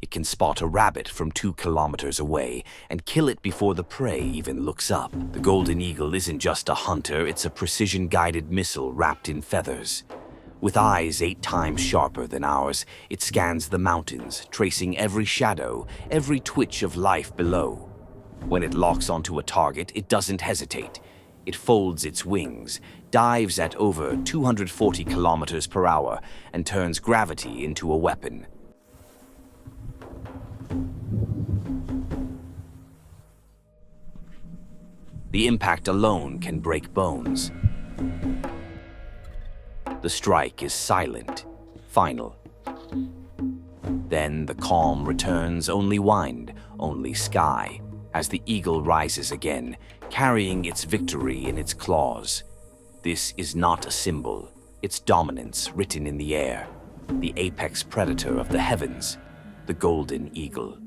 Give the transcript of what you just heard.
It can spot a rabbit from 2 kilometers away and kill it before the prey even looks up. The golden eagle isn't just a hunter, it's a precision-guided missile wrapped in feathers. With eyes 8 times sharper than ours, it scans the mountains, tracing every shadow, every twitch of life below. When it locks onto a target, it doesn't hesitate. It folds its wings, dives at over 240 kilometers per hour, and turns gravity into a weapon. The impact alone can break bones. The strike is silent, final. Then the calm returns, only wind, only sky, as the eagle rises again, carrying its victory in its claws. This is not a symbol, it's dominance written in the air, the apex predator of the heavens, the golden eagle.